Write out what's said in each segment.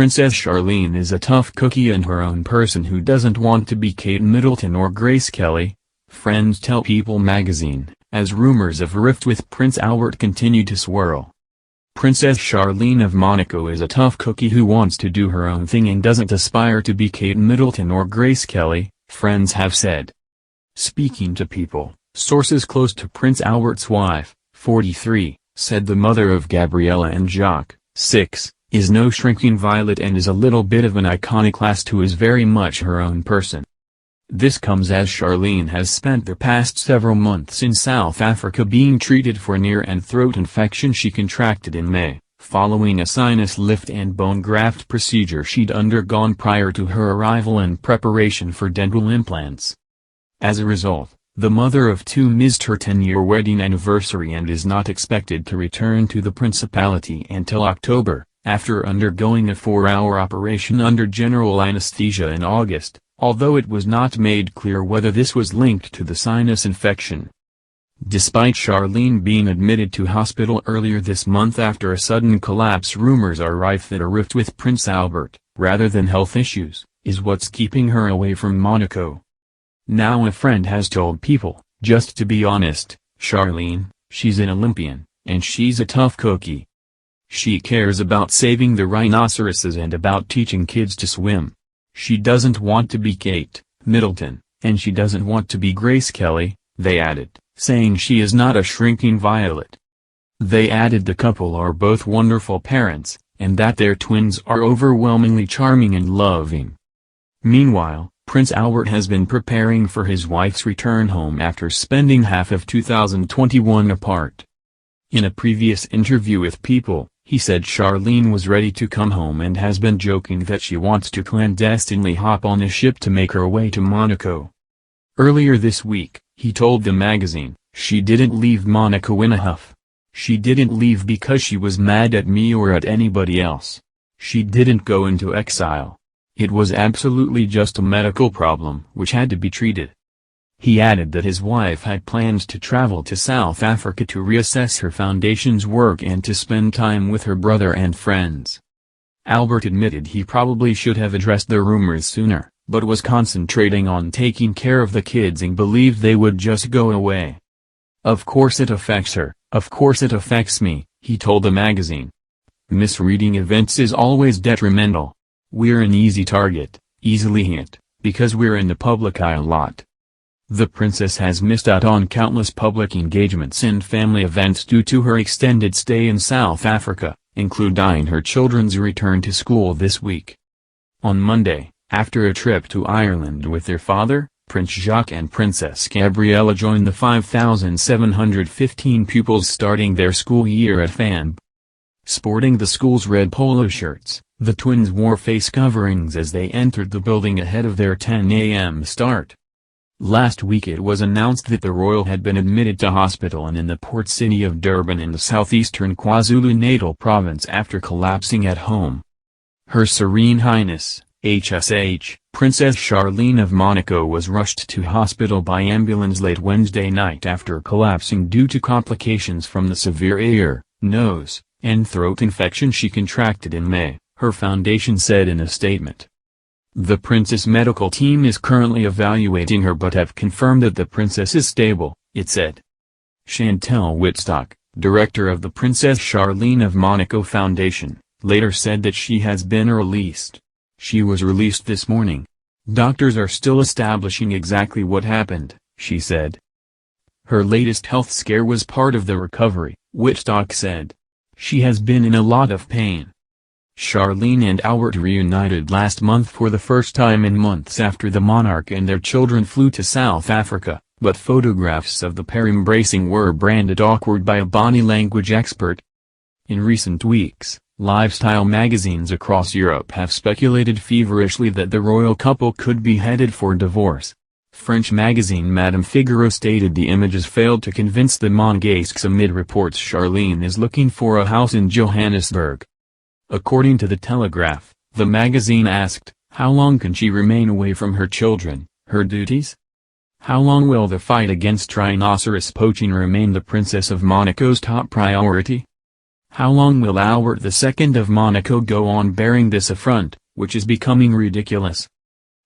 Princess Charlene is a tough cookie and her own person who doesn't want to be Kate Middleton or Grace Kelly, friends tell People magazine, as rumors of a rift with Prince Albert continue to swirl. Princess Charlene of Monaco is a tough cookie who wants to do her own thing and doesn't aspire to be Kate Middleton or Grace Kelly, friends have said. Speaking to People, sources close to Prince Albert's wife, 43, said the mother of Gabriella and Jacques, 6, is no shrinking violet and is a little bit of an iconoclast who is very much her own person. This comes as Charlene has spent the past several months in South Africa being treated for an ear and throat infection she contracted in May, following a sinus lift and bone graft procedure she'd undergone prior to her arrival in preparation for dental implants. As a result, the mother of two missed her 10-year wedding anniversary and is not expected to return to the principality until October, after undergoing a 4-hour operation under general anesthesia in August, although it was not made clear whether this was linked to the sinus infection. Despite Charlene being admitted to hospital earlier this month after a sudden collapse, rumors are rife that a rift with Prince Albert, rather than health issues, is what's keeping her away from Monaco. Now a friend has told People, just to be honest, Charlene, she's an Olympian, and she's a tough cookie. She cares about saving the rhinoceroses and about teaching kids to swim. She doesn't want to be Kate Middleton, and she doesn't want to be Grace Kelly, they added, saying she is not a shrinking violet. They added the couple are both wonderful parents, and that their twins are overwhelmingly charming and loving. Meanwhile, Prince Albert has been preparing for his wife's return home after spending half of 2021 apart. In a previous interview with People, he said Charlene was ready to come home and has been joking that she wants to clandestinely hop on a ship to make her way to Monaco. Earlier this week, he told the magazine, "She didn't leave Monaco in a huff. She didn't leave because she was mad at me or at anybody else. She didn't go into exile. It was absolutely just a medical problem which had to be treated." He added that his wife had planned to travel to South Africa to reassess her foundation's work and to spend time with her brother and friends. Albert admitted he probably should have addressed the rumors sooner, but was concentrating on taking care of the kids and believed they would just go away. "Of course it affects her, of course it affects me," he told the magazine. "Misreading events is always detrimental. We're an easy target, easily hit, because we're in the public eye a lot." The princess has missed out on countless public engagements and family events due to her extended stay in South Africa, including her children's return to school this week. On Monday, after a trip to Ireland with their father, Prince Jacques and Princess Gabriella joined the 5,715 pupils starting their school year at FAMB. Sporting the school's red polo shirts, the twins wore face coverings as they entered the building ahead of their 10 a.m. start. Last week it was announced that the royal had been admitted to hospital in the port city of Durban in the southeastern KwaZulu-Natal province after collapsing at home. Her Serene Highness, HSH, Princess Charlene of Monaco was rushed to hospital by ambulance late Wednesday night after collapsing due to complications from the severe ear, nose, and throat infection she contracted in May, her foundation said in a statement. The princess medical team is currently evaluating her but have confirmed that the princess is stable, it said. Chantal Wittstock, director of the Princess Charlene of Monaco Foundation, later said that she has been released. She was released this morning. "Doctors are still establishing exactly what happened," she said. Her latest health scare was part of the recovery, Wittstock said. "She has been in a lot of pain." Charlene and Albert reunited last month for the first time in months after the monarch and their children flew to South Africa, but photographs of the pair embracing were branded awkward by a body language expert. In recent weeks, lifestyle magazines across Europe have speculated feverishly that the royal couple could be headed for divorce. French magazine Madame Figaro stated the images failed to convince the Monégasques amid reports Charlene is looking for a house in Johannesburg. According to The Telegraph, the magazine asked, how long can she remain away from her children, her duties? How long will the fight against rhinoceros poaching remain the Princess of Monaco's top priority? How long will Albert II of Monaco go on bearing this affront, which is becoming ridiculous?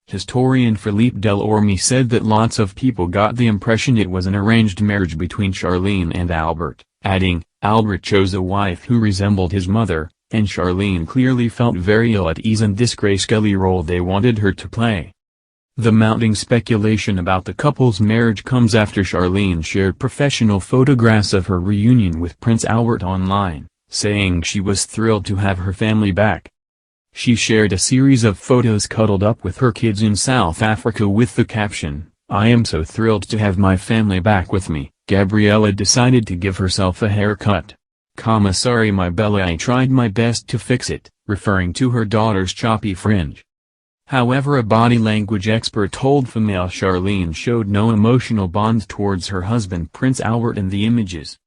Historian Philippe Delorme said that lots of people got the impression it was an arranged marriage between Charlene and Albert, adding, Albert chose a wife who resembled his mother, and Charlene clearly felt very ill at ease in this Grace Kelly role they wanted her to play. The mounting speculation about the couple's marriage comes after Charlene shared professional photographs of her reunion with Prince Albert online, saying she was thrilled to have her family back. She shared a series of photos cuddled up with her kids in South Africa with the caption, "I am so thrilled to have my family back with me." Gabriella decided to give herself a haircut. Sorry my Bella, I tried my best to fix it, referring to her daughter's choppy fringe. However, a body language expert told female Charlene showed no emotional bond towards her husband Prince Albert in the images.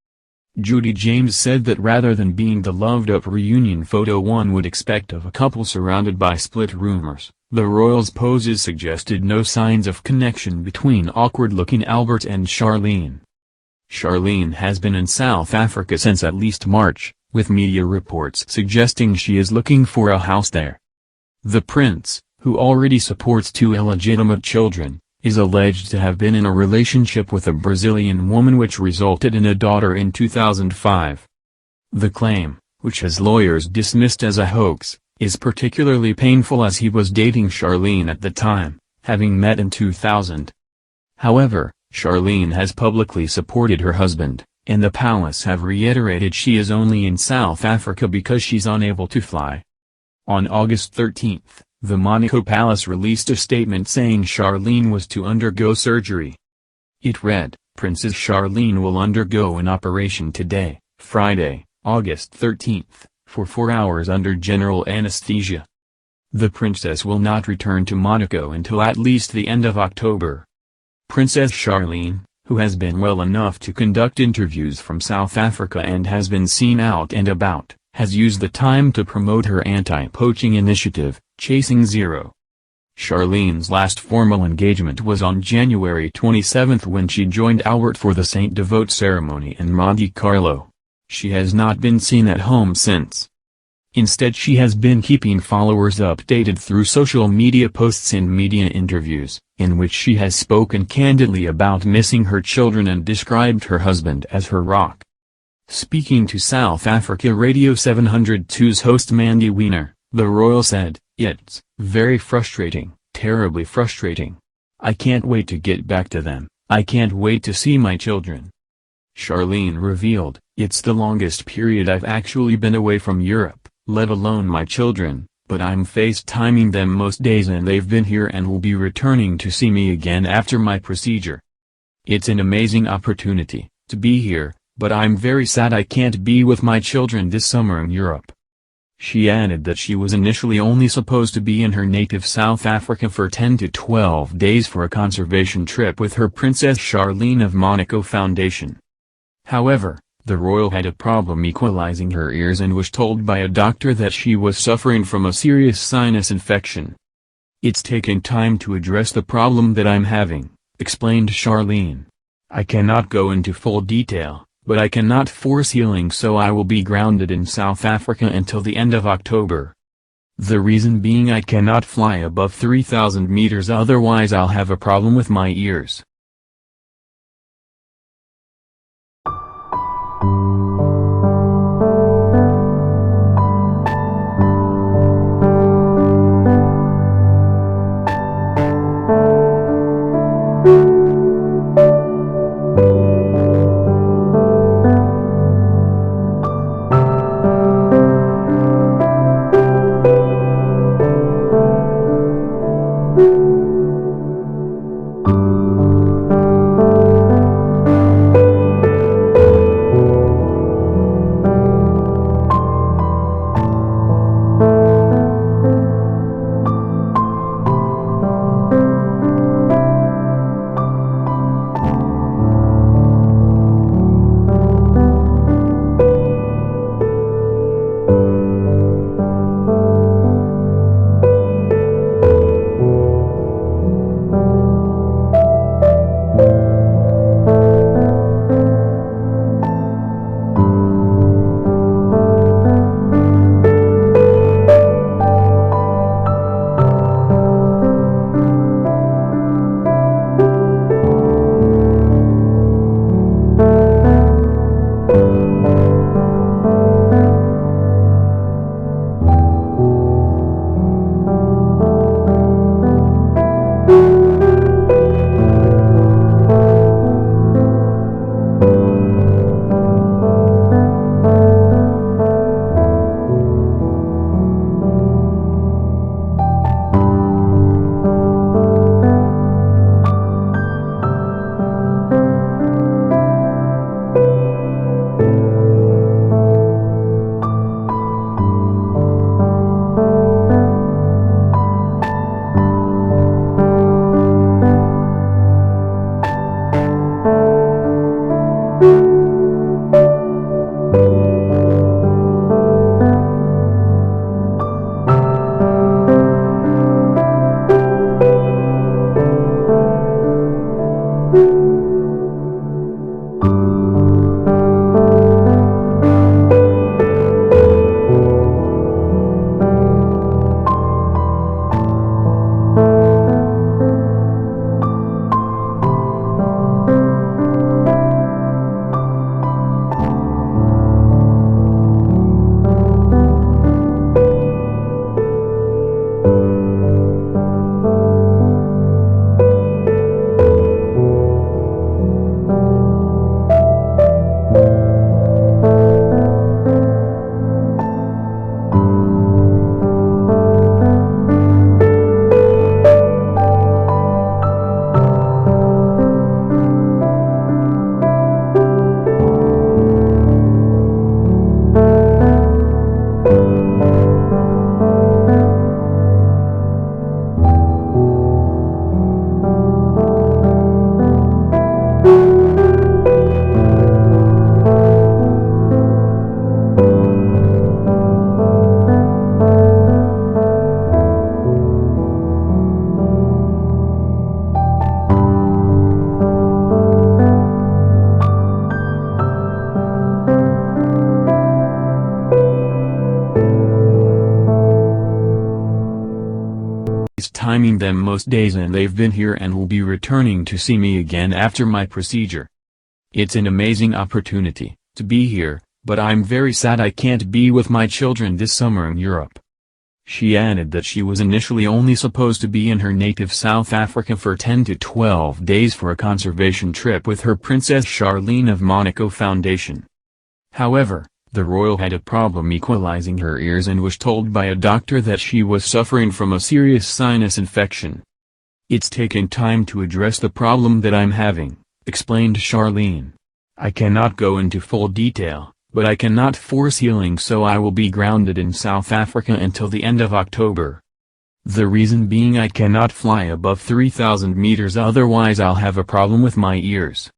Judy James said that rather than being the loved-up reunion photo one would expect of a couple surrounded by split rumors, the royals' poses suggested no signs of connection between awkward-looking Albert and Charlene. Charlene has been in South Africa since at least March, with media reports suggesting she is looking for a house there. The prince, who already supports 2 illegitimate children, is alleged to have been in a relationship with a Brazilian woman which resulted in a daughter in 2005. The claim, which his lawyers dismissed as a hoax, is particularly painful as he was dating Charlene at the time, having met in 2000. However, Charlene has publicly supported her husband, and the palace have reiterated she is only in South Africa because she's unable to fly. On August 13, the Monaco Palace released a statement saying Charlene was to undergo surgery. It read, Princess Charlene will undergo an operation today, Friday, August 13, for 4 hours under general anesthesia. The princess will not return to Monaco until at least the end of October. Princess Charlene, who has been well enough to conduct interviews from South Africa and has been seen out and about, has used the time to promote her anti-poaching initiative, Chasing Zero. Charlene's last formal engagement was on January 27 when she joined Albert for the Saint Devote ceremony in Monte Carlo. She has not been seen at home since. Instead, she has been keeping followers updated through social media posts and media interviews, in which she has spoken candidly about missing her children and described her husband as her rock. Speaking to South Africa Radio 702's host Mandy Wiener, the royal said, "It's very frustrating, terribly frustrating. I can't wait to get back to them, I can't wait to see my children." Charlene revealed, "It's the longest period I've actually been away from Europe, let alone my children, but I'm FaceTiming them most days and they've been here and will be returning to see me again after my procedure. It's an amazing opportunity, to be here, but I'm very sad I can't be with my children this summer in Europe." She added that she was initially only supposed to be in her native South Africa for 10 to 12 days for a conservation trip with her Princess Charlene of Monaco Foundation. However, the royal had a problem equalizing her ears and was told by a doctor that she was suffering from a serious sinus infection. "It's taken time to address the problem that I'm having," explained Charlene. "I cannot go into full detail, but I cannot force healing, so I will be grounded in South Africa until the end of October. The reason being I cannot fly above 3,000 meters, otherwise I'll have a problem with my ears." Timing them most days, and they've been here and will be returning to see me again after my procedure. It's an amazing opportunity to be here, but I'm very sad I can't be with my children this summer in Europe. She added that she was initially only supposed to be in her native South Africa for 10 to 12 days for a conservation trip with her Princess Charlene of Monaco Foundation. However, the royal had a problem equalizing her ears and was told by a doctor that she was suffering from a serious sinus infection. "It's taken time to address the problem that I'm having," explained Charlene. "I cannot go into full detail, but I cannot force healing, so I will be grounded in South Africa until the end of October. The reason being I cannot fly above 3,000 meters, otherwise I'll have a problem with my ears."